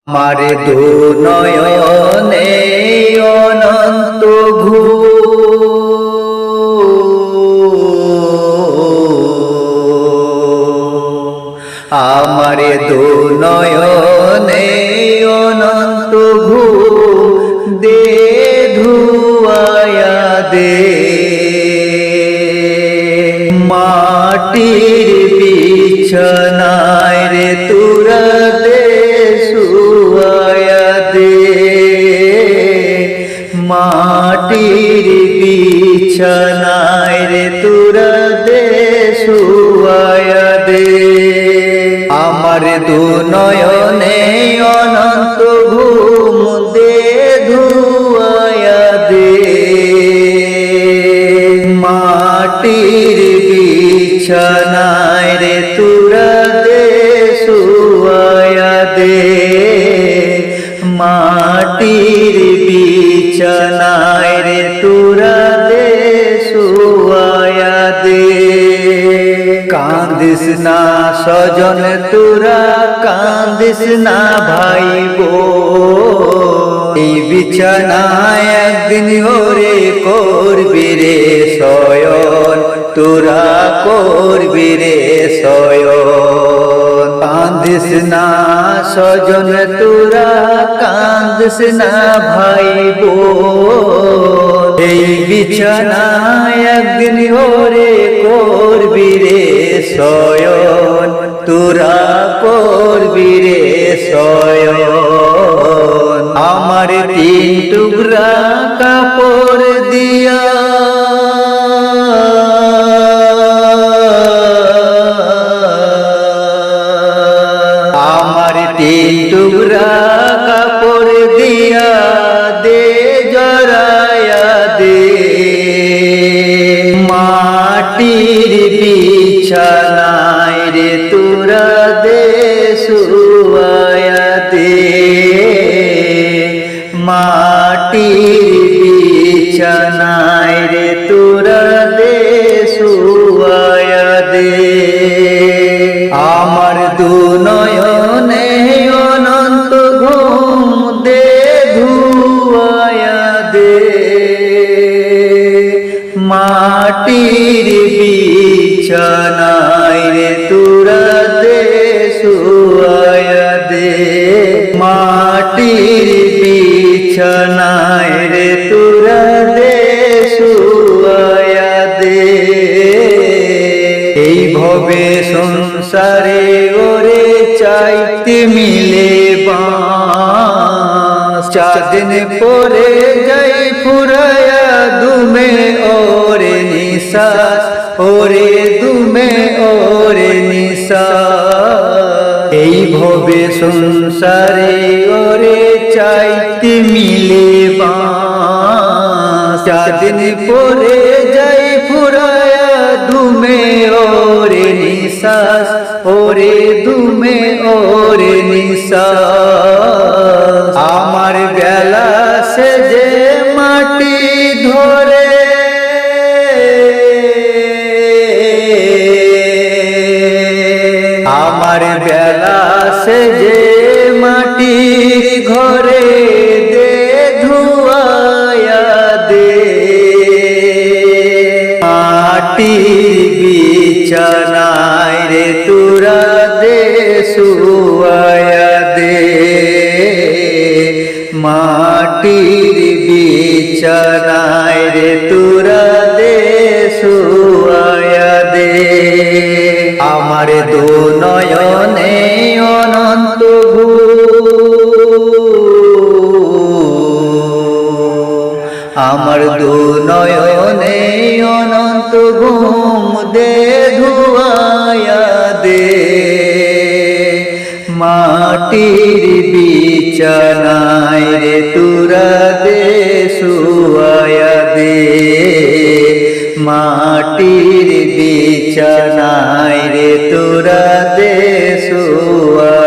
আমার দু নয়নে অনন্ত আমার দু নয়নে অনন্ত দে ধুয়ায়া দে মাটির বিছানায় রে তোরা দে শুয়ায়া দে মাটির বিছানায় রে তোরা দে শুয়ায়া দে আমার দু নয়নে অনন্ত ঘুম দে ধুয়ায়া দে মাটির বিছানায় রে তোরা দে শুয়ায়া দে মাটির বিছানায় রে তোরা দে শুয়ায়া দে কাঁদিস না স্বজন তোরা কাঁদিস না ভাই বোন এই বিছানায় একদিন ওরে করবি রে শয়ন তোরা করবি রে শয়ন কাঁদিস না স্বজন তোরা কাঁদিস না ভাই বোন এই বিছানায় একদিন ওরে করবি রে শয়ন তোরা করবি রে শয়ন আমার তিন টুকরা কাপড় দিয়া আমার তিন টুকরা কাপড় দিয়া দে জড়ায়া দে মাটির বিছানায় রে তোরা দে শুয়ায়া দে মাটির বিছানায় রে তোরা দে শুয়ায়া দে আমার দু নয়নে অনন্ত ঘুম দে ধুয়ায়া দে মাটির বিছানায় রে তোরা দে শুয়ায়া দে মাটির বিছানায় রে তোরা দে শুয়ায়া দে এই ভবে সংসারে ওরে চাইতে মিলে বাঁশ চাঁদিন পরে যাই ফুরায়া দুমে ওরে নিশ্বাস ওরে দুমে ওরে নিশ্বাস এই ভবে সংসারে ওরে চাইতে মিলে বাঁশ চাঁদিন পরে যাই ফুরায়া দুমে ওরে নিশ্বাস ওরে দুমে ওরে নিশ্বাস আমার বেলা সে যে মাটি ধরে আমার বেলা সে যে মাটি ঘরে দে ধুয়ায়া দে মাটির বিছানায় রে তোরা দে শুয়ায়া দে মাটির বিছানায় রে তোরা দে শুয়ায়া দে আমার দু নয়নে অনন্ত আমার দু নয়নে অনন্ত ঘুম দে ধুয়ায়া দে মাটির বিছানায় রে তোরা দে শুয়ায়া দে মাটির বিছানায় রে তোরা দে শুয়ায়া